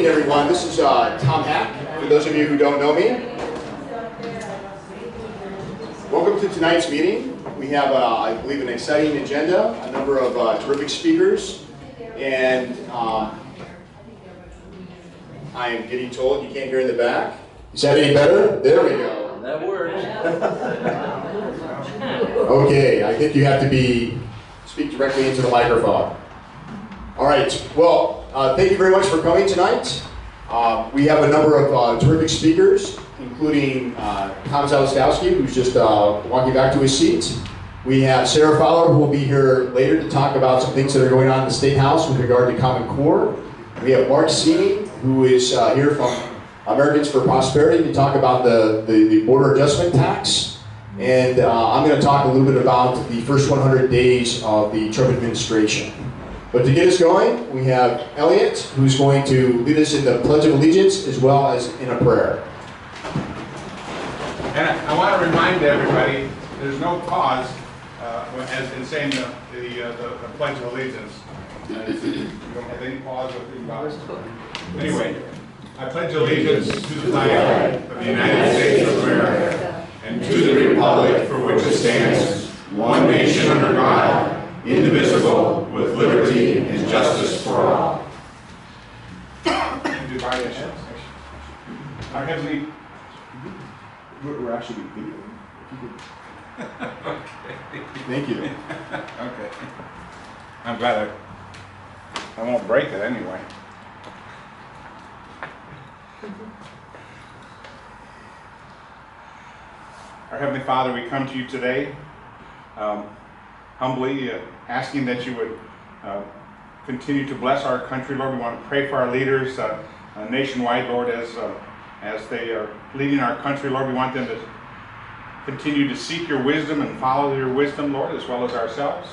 everyone. This is Tom Hack, for those of you who don't know me. Welcome to tonight's meeting. We have, I believe, an exciting agenda, a number of terrific speakers, and I am getting told you can't hear in the back. Is that any better? There we go. That works. Okay, I think you have to speak directly into the microphone. All right, well, thank you very much for coming tonight. We have a number of terrific speakers, including Tom Zalestowski, who's just walking back to his seat. We have Sarah Fowler, who will be here later to talk about some things that are going on in the State House with regard to Common Core. We have Mark Sini, who is here from Americans for Prosperity to talk about the border adjustment tax. And I'm going to talk a little bit about the first 100 days of the Trump administration. But to get us going, we have Elliot, who's going to lead us in the Pledge of Allegiance as well as in a prayer. And I want to remind everybody, there's no pause as in saying the Pledge of Allegiance. You don't have any pause or pause. Anyway, I pledge allegiance to the flag of the United States of America and to the republic for which it stands, one nation under God, indivisible, with liberty and justice for all. Our Heavenly... We're actually video. Okay. Thank you. Okay. I'm glad I won't break it anyway. Our Heavenly Father, we come to you today humbly asking that you would continue to bless our country, Lord. We want to pray for our leaders nationwide, Lord, as they are leading our country, Lord. We want them to continue to seek your wisdom and follow your wisdom, Lord, as well as ourselves.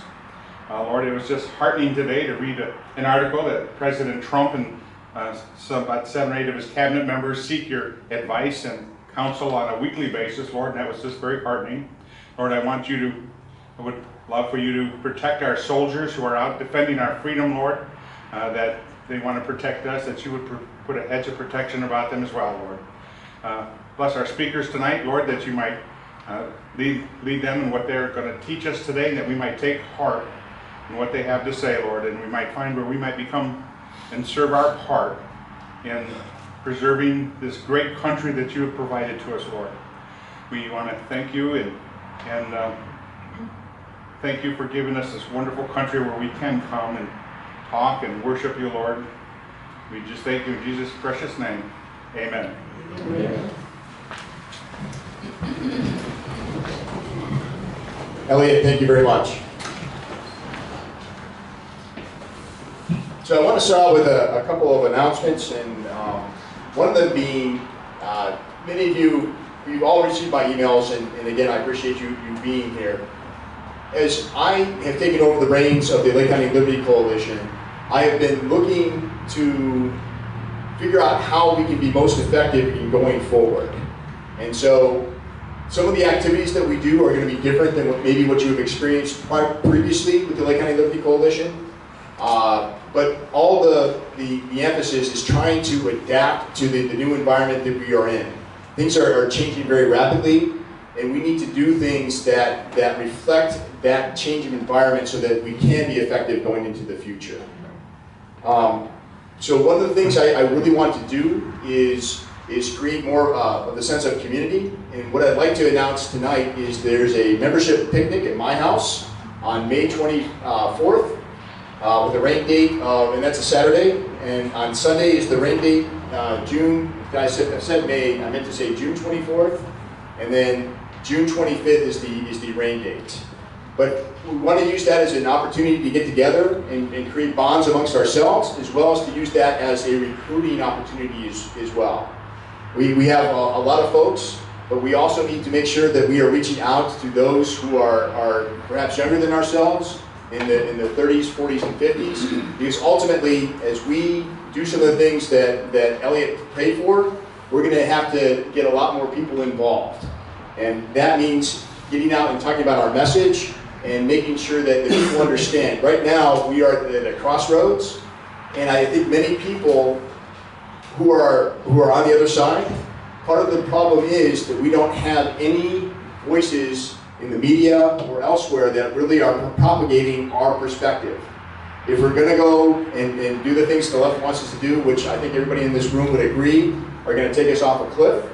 Lord, it was just heartening today to read an article that President Trump and about 7 or 8 of his cabinet members seek your advice and counsel on a weekly basis, Lord, and that was just very heartening. Lord, I would love for you to protect our soldiers who are out defending our freedom, Lord, that they want to protect us, that you would put a hedge of protection about them as well, Lord. Bless our speakers tonight, Lord, that you might lead them in what they're going to teach us today, and that we might take heart in what they have to say, Lord, and we might find where we might become and serve our part in preserving this great country that you have provided to us, Lord. We want to thank you and thank you for giving us this wonderful country where we can come and talk and worship you, Lord. We just thank you in Jesus' precious name. Amen. Amen. Elliot, thank you very much. So I want to start with a couple of announcements, and one of them being, many of you've all received my emails, and again, I appreciate you being here. As I have taken over the reins of the Lake County Liberty Coalition, I have been looking to figure out how we can be most effective in going forward. And so some of the activities that we do are going to be different than what you have experienced previously with the Lake County Liberty Coalition. But all the emphasis is trying to adapt to the new environment that we are in. Things are changing very rapidly, and we need to do things that reflect that changing environment so that we can be effective going into the future. So one of the things I really want to do is create more of the sense of community. And what I'd like to announce tonight is there's a membership picnic at my house on May 24th with a rain date and that's a Saturday. And on Sunday is the rain date, June, I said May, I meant to say June 24th. And then June 25th is the rain date. But we want to use that as an opportunity to get together and create bonds amongst ourselves, as well as to use that as a recruiting opportunity as well. We have a lot of folks, but we also need to make sure that we are reaching out to those who are perhaps younger than ourselves, in the 30s, 40s, and 50s, because ultimately, as we do some of the things that Elliot prayed for, we're going to have to get a lot more people involved. And that means getting out and talking about our message and making sure that the people understand. Right now, we are at a crossroads, and I think many people who are on the other side. Part of the problem is that we don't have any voices in the media or elsewhere that really are propagating our perspective. If we're going to go and do the things the left wants us to do, which I think everybody in this room would agree are going to take us off a cliff,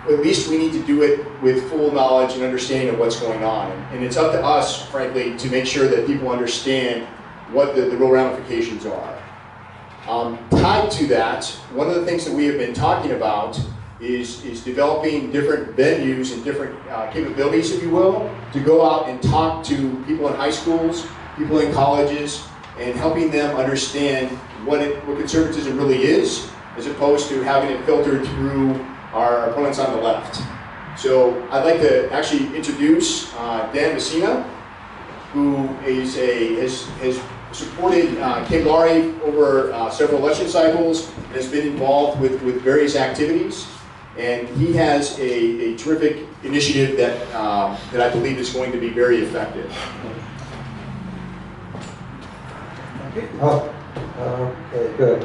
at least we need to do it with full knowledge and understanding of what's going on. And it's up to us, frankly, to make sure that people understand what the real ramifications are. Tied to that, one of the things that we have been talking about is developing different venues and different capabilities, if you will, to go out and talk to people in high schools, people in colleges, and helping them understand what conservatism really is, as opposed to having it filtered through our opponents on the left. So I'd like to actually introduce Dan Messina, who has supported Kim Laurie over several election cycles and has been involved with various activities. And he has a terrific initiative that I believe is going to be very effective. Okay, good.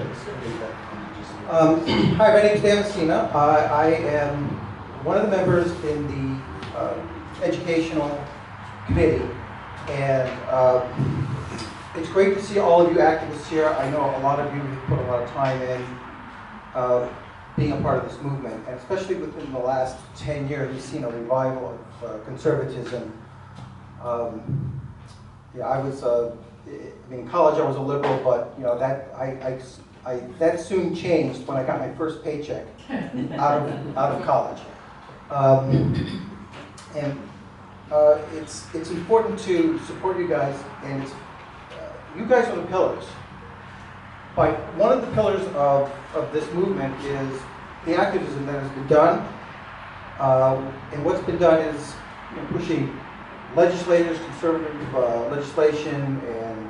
Hi, my name is Dan Messina. I am one of the members in the educational committee, and it's great to see all of you activists here. I know a lot of you have put a lot of time in being a part of this movement, and especially within the last 10 years, we've seen a revival of conservatism. Yeah, I was, in college I was a liberal, but you know that soon changed when I got my first paycheck out of college. It's important to support you guys, and you guys are the pillars. But one of the pillars of this movement is the activism that has been done. And what's been done is pushing legislators, conservative legislation, and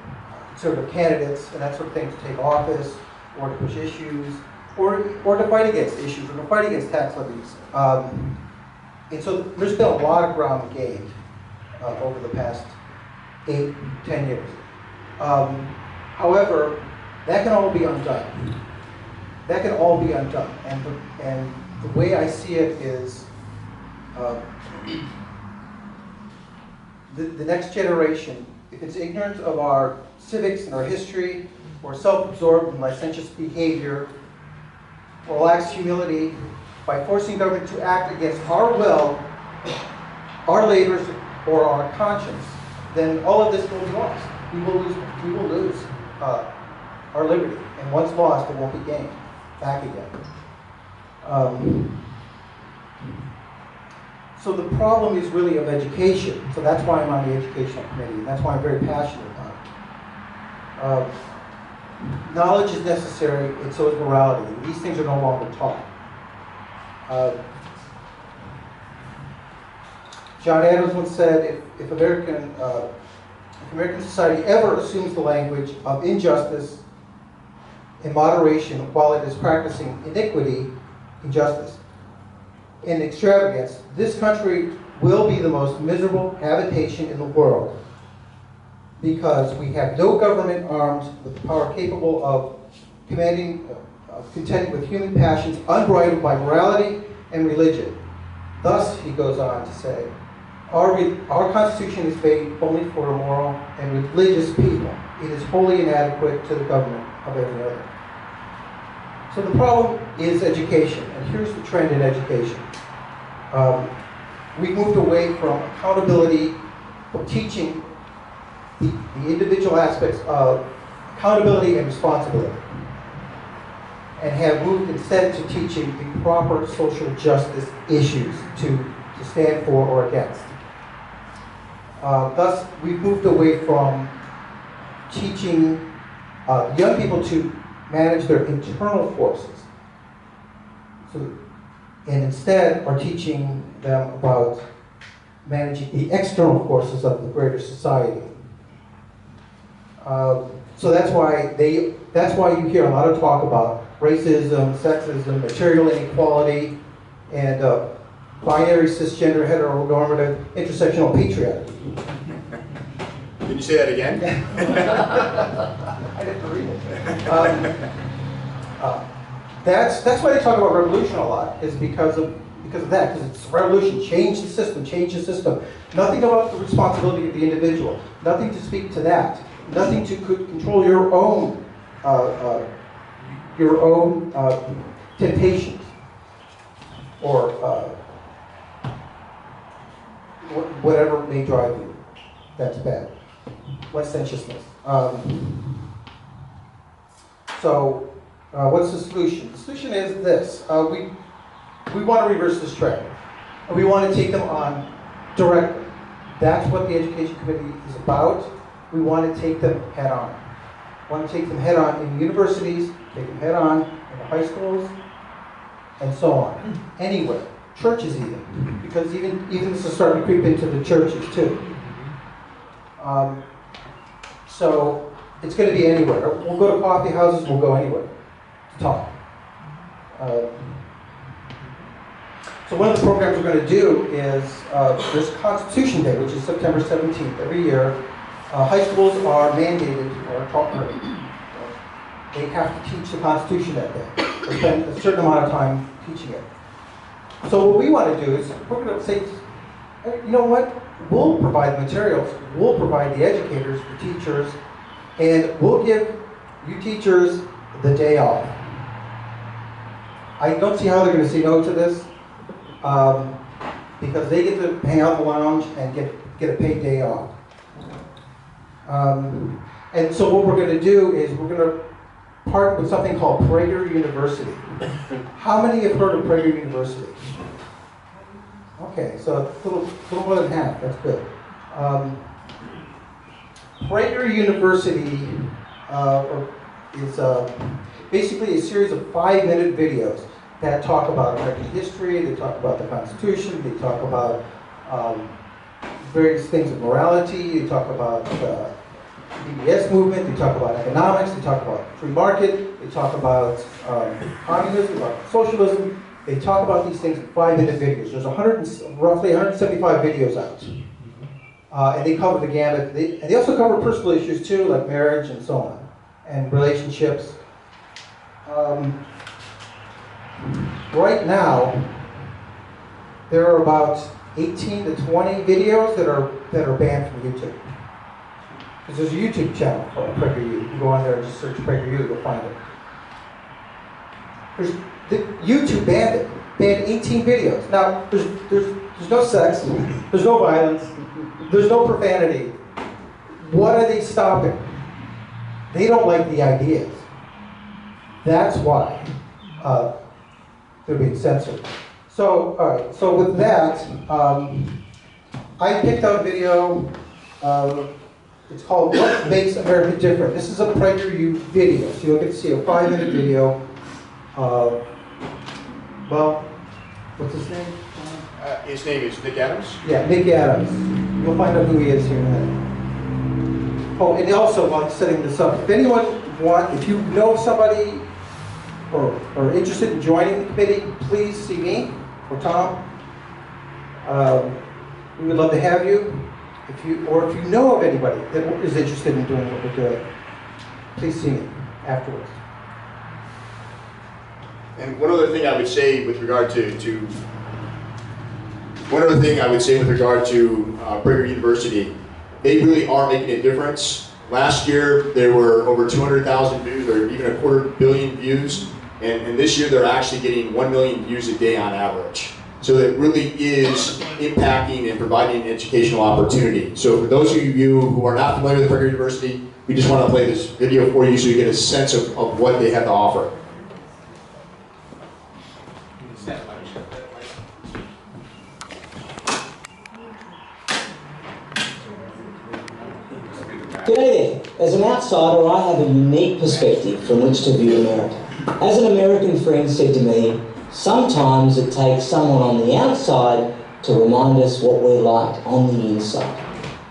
conservative candidates, and that sort of thing to take office, or to push issues, or to fight against issues, or to fight against tax levies. And so there's been a lot of ground gained over the past 8, 10 years. However, that can all be undone. That can all be undone. And the way I see it is the next generation, if it's ignorance of our civics and our history, or self-absorbed and licentious behavior, or lacks humility by forcing government to act against our will, our labors, or our conscience, then all of this will be lost. We will lose our liberty, and once lost, it won't be gained back again. So the problem is really of education. So that's why I'm on the educational committee, and that's why I'm very passionate about it. Knowledge is necessary, and so is morality. These things are no longer taught. John Adams once said, if American society ever assumes the language of injustice and moderation while it is practicing iniquity, injustice, and extravagance, this country will be the most miserable habitation in the world, because we have no government armed with the power capable of contending with human passions unbridled by morality and religion. Thus, he goes on to say, our Constitution is made only for a moral and religious people. It is wholly inadequate to the government of every other. So the problem is education, and here's the trend in education. We've moved away from accountability, from teaching the individual aspects of accountability and responsibility, and have moved instead to teaching the proper social justice issues to stand for or against. Thus, we've moved away from teaching young people to manage their internal forces, and instead are teaching them about managing the external forces of the greater society. So that's why you hear a lot of talk about racism, sexism, material inequality, and binary, cisgender, heteronormative, intersectional patriarchy. Can you say that again? I didn't read it. that's why they talk about revolution a lot, is because of that, because it's revolution, change the system, change the system. Nothing about the responsibility of the individual, nothing to speak to that, nothing to control your own temptations, or whatever may drive you. That's bad. Licentiousness. What's the solution? The solution is this. We want to reverse this trend. And we want to take them on directly. That's what the Education Committee is about. We want to take them head on. We want to take them head on in universities, take them head on in the high schools, and so on. Anywhere. Churches even. Because even this is starting to creep into the churches too. So it's going to be anywhere. We'll go to coffee houses, we'll go anywhere to talk. So one of the programs we're going to do is, there's Constitution Day, which is September 17th. Every year, high schools are mandated, or they have to teach the Constitution that day. They spend a certain amount of time teaching it. So what we want to do is, we're going to say, you know what? We'll provide the materials, we'll provide the educators, the teachers, and we'll give you teachers the day off. I don't see how they're going to say no to this, because they get to hang out in the lounge and get a paid day off. And so what we're going to do is we're going to partner with something called Prager University. How many have heard of Prager University? Okay, so a little more than half, that's good. Prager University is basically a series of 5-minute videos that talk about American history, they talk about the Constitution, they talk about various things of morality, they talk about the BBS movement, they talk about economics, they talk about free market, they talk about communism, about socialism. They talk about these things in 5-minute videos. There's roughly 175 videos out. And they cover the gamut. And they also cover personal issues too, like marriage and so on, and relationships. Right now, there are about 18 to 20 videos that are banned from YouTube. Because there's a YouTube channel called PragerU. You can go on there and just search PragerU, you'll find it. YouTube banned 18 videos. Now, there's no sex, there's no violence, there's no profanity. What are they stopping? They don't like the ideas. That's why they're being censored. So, all right, so with that, I picked out a video, it's called What Makes America Different. This is a PragerU video, so you'll get to see a 5-minute video. Well, what's his name? His name is Nick Adams? Yeah, Nick Adams. You'll find out who he is here in a minute. Oh, and also, while I'm setting this up, if you know somebody or are interested in joining the committee, please see me or Tom. We would love to have you. If you know of anybody that is interested in doing what we're doing, please see me afterwards. And one other thing I would say with regard to Prager University, they really are making a difference. Last year there were over 200,000 views, or even 250 million views, and this year they're actually getting 1 million views a day on average. So it really is impacting and providing an educational opportunity. So for those of you who are not familiar with Prager University, we just want to play this video for you so you get a sense of what they have to offer. G'day there. As an outsider, I have a unique perspective from which to view America. As an American friend said to me, sometimes it takes someone on the outside to remind us what we're like on the inside.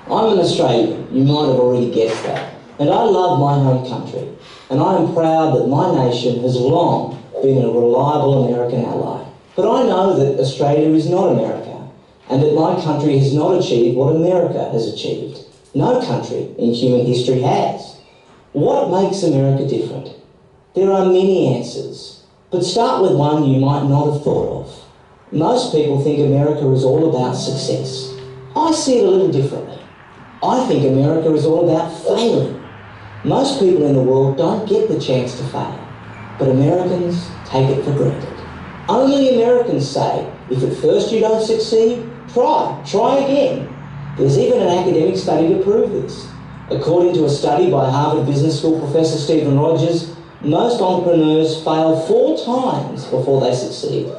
I'm an Australian, you might have already guessed that, and I love my home country, and I am proud that my nation has long been a reliable American ally. But I know that Australia is not America, and that my country has not achieved what America has achieved. No country in human history has. What makes America different? There are many answers, But start with one you might not have thought of. Most people think America is all about success. I see it a little differently. I think America is all about failing. Most people in the world don't get the chance to fail, but Americans take it for granted. Only Americans say, if at first you don't succeed, try again. There's even an academic study to prove this. According to a study by Harvard Business School professor Stephen Rogers, most entrepreneurs fail 4 times before they succeed.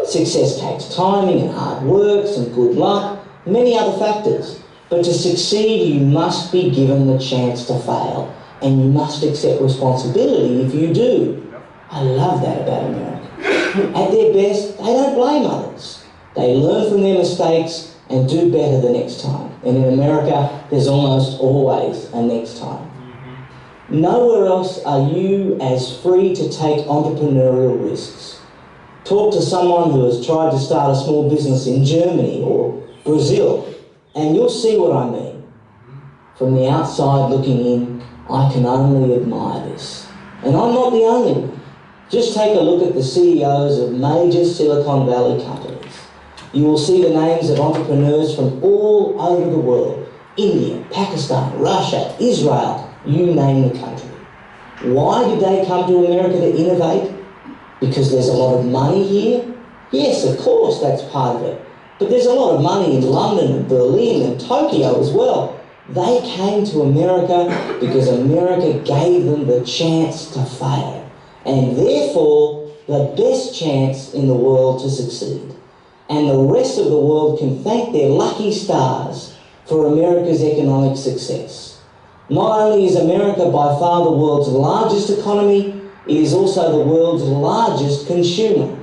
Success takes timing and hard work, some good luck, many other factors. But to succeed, you must be given the chance to fail, and you must accept responsibility if you do. I love that about America. At their best, they don't blame others. They learn from their mistakes and do better the next time. And in America, there's almost always a next time. Nowhere else are you as free to take entrepreneurial risks. Talk to someone who has tried to start a small business in Germany or Brazil, and you'll see what I mean. From the outside looking in, I can only admire this. And I'm not the only one. Just take a look at the CEOs of major Silicon Valley companies. You will see the names of entrepreneurs from all over the world. India, Pakistan, Russia, Israel, you name the country. Why did they come to America to innovate? Because there's a lot of money here? Yes, of course, that's part of it. But there's a lot of money in London and Berlin and Tokyo as well. They came to America because America gave them the chance to fail, and therefore the best chance in the world to succeed. And the rest of the world can thank their lucky stars for America's economic success. Not only is America by far the world's largest economy, it is also the world's largest consumer.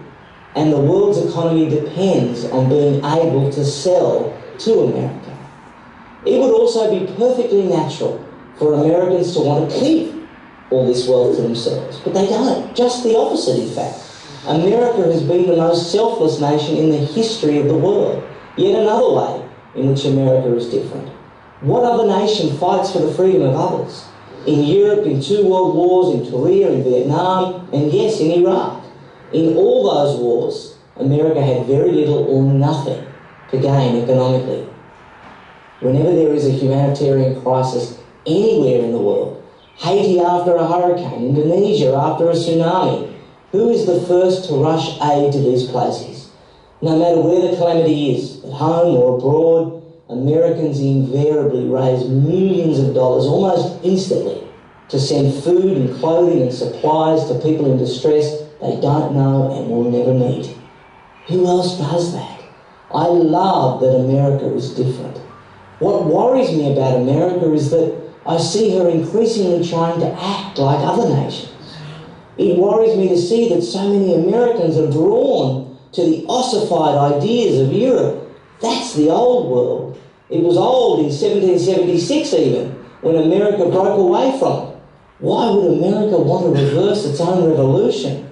And the world's economy depends on being able to sell to America. It would also be perfectly natural for Americans to want to keep all this wealth to themselves, but they don't. Just the opposite, in fact. America has been the most selfless nation in the history of the world. Yet another way in which America is different. What other nation fights for the freedom of others? In Europe, in 2 world wars, in Korea, in Vietnam, and yes, in Iraq. In all those wars, America had very little or nothing to gain economically. Whenever there is a humanitarian crisis anywhere in the world, Haiti after a hurricane, Indonesia after a tsunami, who is the first to rush aid to these places? No matter where the calamity is, at home or abroad, Americans invariably raise millions of dollars almost instantly to send food and clothing and supplies to people in distress they don't know and will never meet. Who else does that? I love that America is different. What worries me about America is that I see her increasingly trying to act like other nations. It worries me to see that so many Americans are drawn to the ossified ideas of Europe. That's the old world. It was old in 1776 even, when America broke away from it. Why would America want to reverse its own revolution?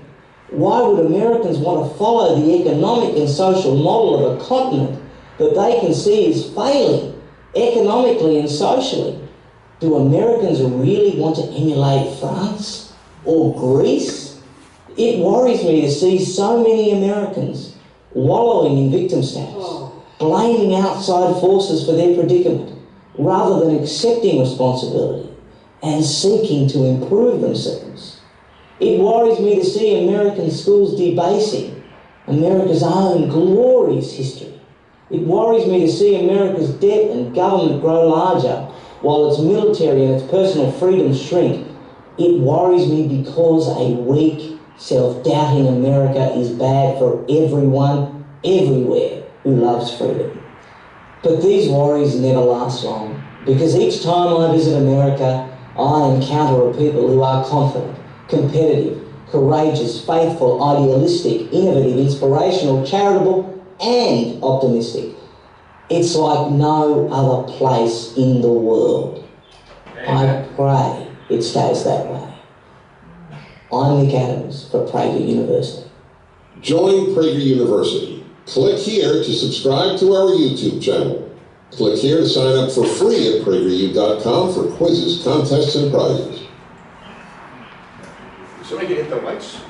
Why would Americans want to follow the economic and social model of a continent that they can see is failing economically and socially? Do Americans really want to emulate France or Greece? It worries me to see so many Americans wallowing in victim status, blaming outside forces for their predicament, rather than accepting responsibility and seeking to improve themselves. It worries me to see American schools debasing America's own glorious history. It worries me to see America's debt and government grow larger while its military and its personal freedoms shrink. It worries me because a weak, self-doubting America is bad for everyone, everywhere, who loves freedom. But these worries never last long, because each time I visit America, I encounter a people who are confident, competitive, courageous, faithful, idealistic, innovative, inspirational, charitable, and optimistic. It's like no other place in the world. I pray it stays that way. I'm Nick Adams for Prager University. Join Prager University. Click here to subscribe to our YouTube channel. Click here to sign up for free at PragerU.com for quizzes, contests, and prizes. Somebody can hit the lights.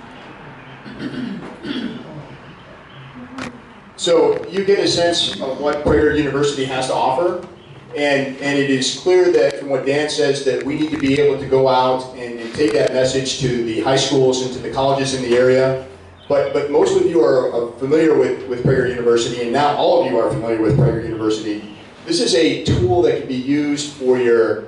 So you get a sense of what Prager University has to offer, and it is clear that from what Dan says that we need to be able to go out and take that message to the high schools and to the colleges in the area. But most of you are familiar with Prager University, and now all of you are familiar with Prager University. This is a tool that can be used for your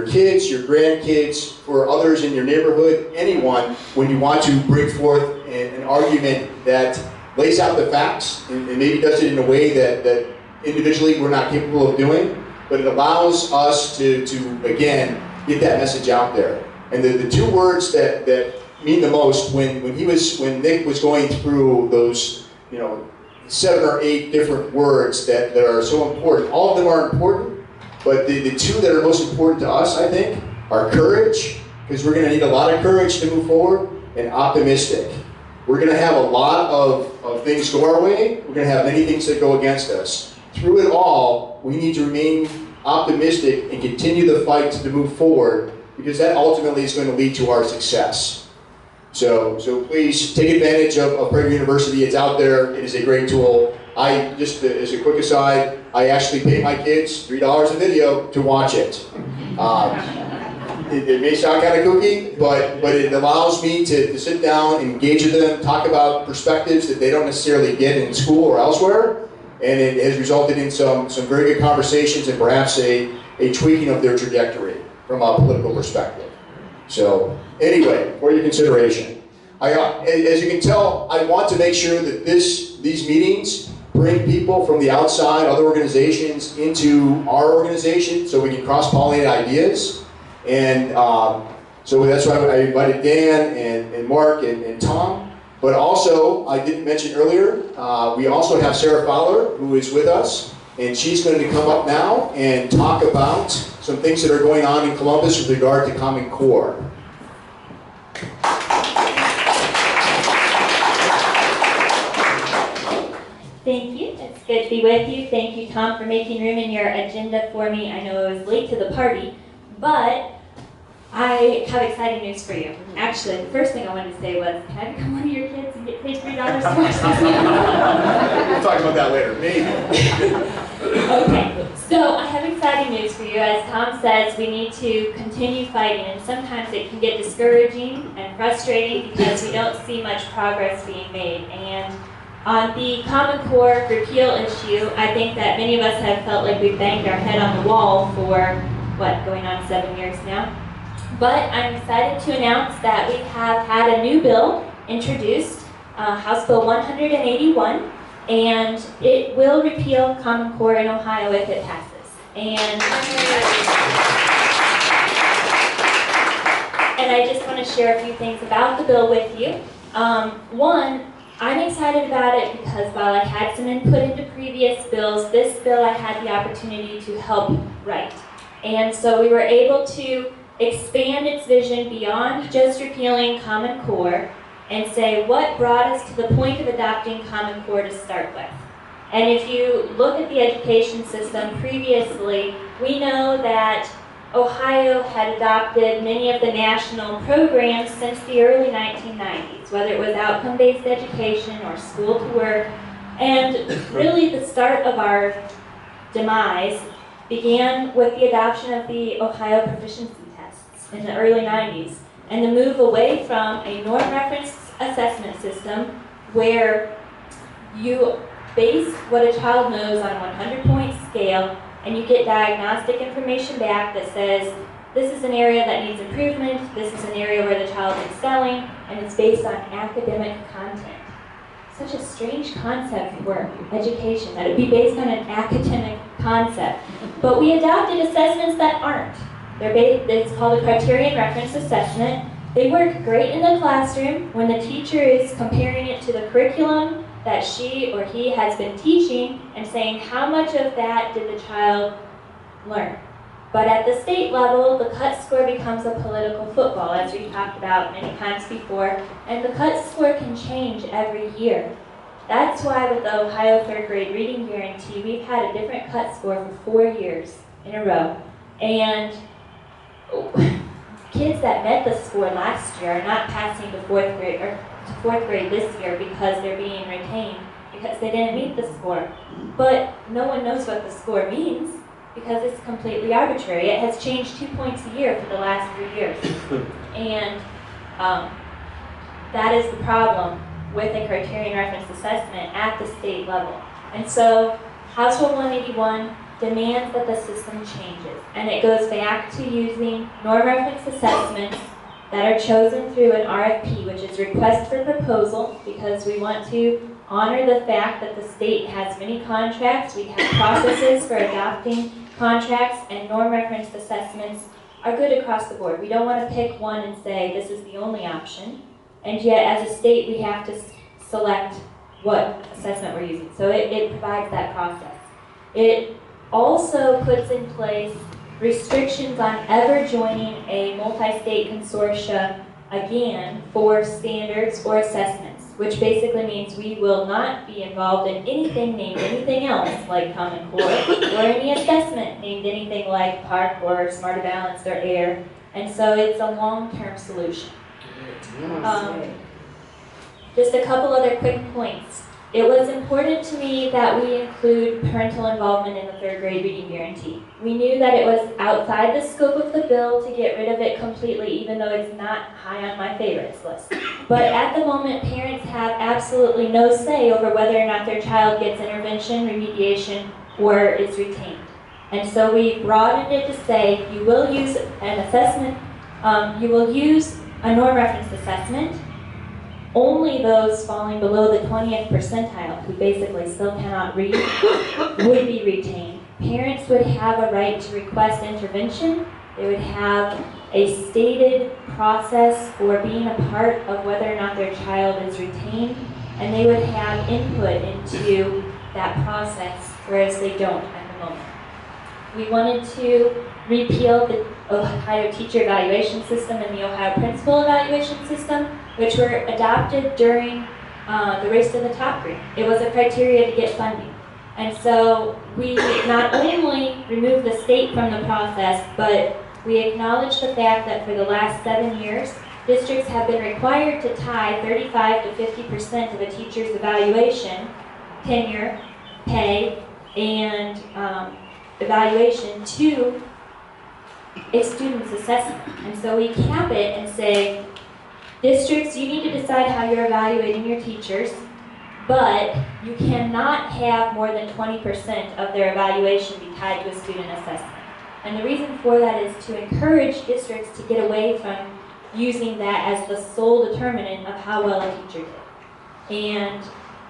kids, your grandkids, for others in your neighborhood, anyone, when you want to bring forth an argument that lays out the facts and maybe does it in a way that individually we're not capable of doing, but it allows us to again, get that message out there. And the two words that mean the most when Nick was going through those, 7 or 8 different words that are so important. All of them are important, but the two that are most important to us, I think, are courage, because we're going to need a lot of courage to move forward, and optimistic. We're going to have a lot of things go our way. We're going to have many things that go against us. Through it all, we need to remain optimistic and continue the fight to move forward, because that ultimately is going to lead to our success. So please take advantage of Prager University. It's out there. It is a great tool. Just as a quick aside, I actually pay my kids $3 a video to watch it. It may sound kind of kooky, but it allows me to sit down, engage with them, talk about perspectives that they don't necessarily get in school or elsewhere, and it has resulted in some very good conversations and perhaps a tweaking of their trajectory from a political perspective. So anyway, for your consideration. As you can tell, I want to make sure that these meetings bring people from the outside, other organizations, into our organization so we can cross-pollinate ideas. And so that's why I invited Dan and Mark and Tom. But also, I didn't mention earlier, we also have Sarah Fowler, who is with us. And she's going to come up now and talk about some things that are going on in Columbus with regard to Common Core. Thank you. It's good to be with you. Thank you, Tom, for making room in your agenda for me. I know I was late to the party, but I have exciting news for you. Actually, the first thing I wanted to say was, can I become one of your kids and get paid $3 to watch this? We'll talk about that later, maybe. Okay, so I have exciting news for you. As Tom says, we need to continue fighting, and sometimes it can get discouraging and frustrating because we don't see much progress being made. And on the Common Core repeal issue, I think that many of us have felt like we've banged our head on the wall for, going on 7 years now? But I'm excited to announce that we have had a new bill introduced, House Bill 181, and it will repeal Common Core in Ohio if it passes. And I just want to share a few things about the bill with you. One, I'm excited about it because while I had some input into previous bills, this bill I had the opportunity to help write. And so we were able to expand its vision beyond just repealing Common Core and say what brought us to the point of adopting Common Core to start with. And if you look at the education system previously, we know that Ohio had adopted many of the national programs since the early 1990s, whether it was outcome-based education or school to work. And really the start of our demise began with the adoption of the Ohio proficiency tests in the early 90s, and the move away from a norm reference assessment system where you base what a child knows on a 100-point scale, and you get diagnostic information back that says, this is an area that needs improvement, this is an area where the child is excelling, and it's based on academic content. Such a strange concept for education, that it be based on an academic concept. But we adopted assessments that aren't. It's called a criterion reference assessment. They work great in the classroom when the teacher is comparing it to the curriculum that she or he has been teaching and saying how much of that did the child learn. But at the state level, the cut score becomes a political football, as we've talked about many times before, and the cut score can change every year. That's why with the Ohio third grade reading guarantee, we've had a different cut score for 4 years in a row. And kids that met the score last year are not passing to to 4th grade this year because they're being retained because they didn't meet the score. But no one knows what the score means because it's completely arbitrary. It has changed 2 points a year for the last 3 years. And that is the problem with a criterion reference assessment at the state level. And so House Bill 181 demands that the system changes. And it goes back to using norm reference assessments that are chosen through an RFP, which is request for proposal, because we want to honor the fact that the state has many contracts. We have processes for adopting contracts, and norm reference assessments are good across the board. We don't want to pick one and say this is the only option, and yet as a state we have to select what assessment we're using. So it provides that process. It also puts in place restrictions on ever joining a multi-state consortia again for standards or assessments, which basically means we will not be involved in anything named anything else like Common Core, or any assessment named anything like PARC or Smarter Balanced or AIR. And so it's a long-term solution. Just a couple other quick points. It was important to me that we include parental involvement in the 3rd grade reading guarantee. We knew that it was outside the scope of the bill to get rid of it completely, even though it's not high on my favorites list. But at the moment, parents have absolutely no say over whether or not their child gets intervention, remediation, or is retained. And so we broadened it to say you will use an assessment, you will use a norm reference assessment. Only those falling below the 20th percentile, who basically still cannot read, would be retained. Parents would have a right to request intervention. They would have a stated process for being a part of whether or not their child is retained, and they would have input into that process, whereas they don't at the moment. We wanted to repeal the Ohio Teacher Evaluation System and the Ohio Principal Evaluation System, which were adopted during the Race to the Top grant. It was a criteria to get funding. And so we not only removed the state from the process, but we acknowledged the fact that for the last 7 years, districts have been required to tie 35 to 50% of a teacher's evaluation, tenure, pay, and evaluation to a student's assessment. And so we cap it and say, districts, you need to decide how you're evaluating your teachers, but you cannot have more than 20% of their evaluation be tied to a student assessment. And the reason for that is to encourage districts to get away from using that as the sole determinant of how well a teacher did, and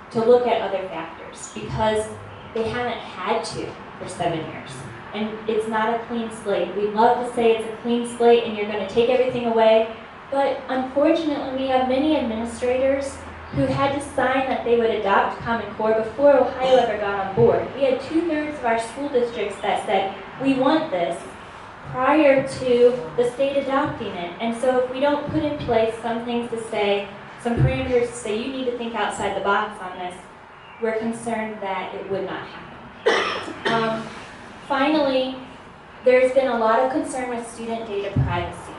to look at other factors, because they haven't had to for 7 years. And it's not a clean slate. We love to say it's a clean slate and you're going to take everything away, but unfortunately we have many administrators who had to sign that they would adopt Common Core before Ohio ever got on board. We had 2/3 of our school districts that said, we want this, prior to the state adopting it. And so if we don't put in place some things to say, some parameters to say you need to think outside the box on this, we're concerned that it would not happen. Finally, there's been a lot of concern with student data privacy.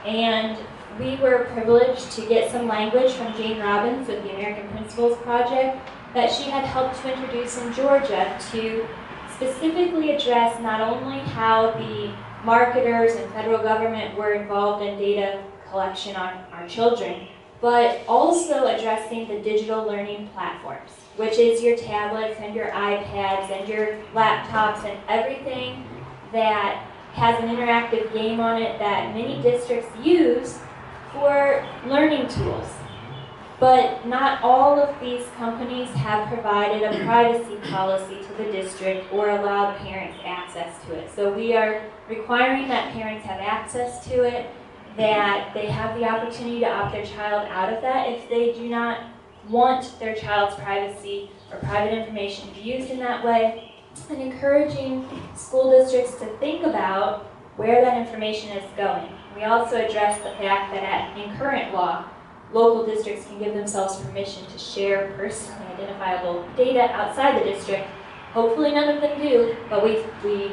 And we were privileged to get some language from Jane Robbins with the American Principals Project that she had helped to introduce in Georgia to specifically address not only how the marketers and federal government were involved in data collection on our children, but also addressing the digital learning platforms, which is your tablets and your iPads and your laptops and everything that has an interactive game on it that many districts use for learning tools. But not all of these companies have provided a privacy policy to the district or allowed parents access to it. So we are requiring that parents have access to it, that they have the opportunity to opt their child out of that if they do not want their child's privacy or private information to be used in that way, and encouraging school districts to think about where that information is going. We also address the fact that in current law, local districts can give themselves permission to share personally identifiable data outside the district. Hopefully none of them do, but we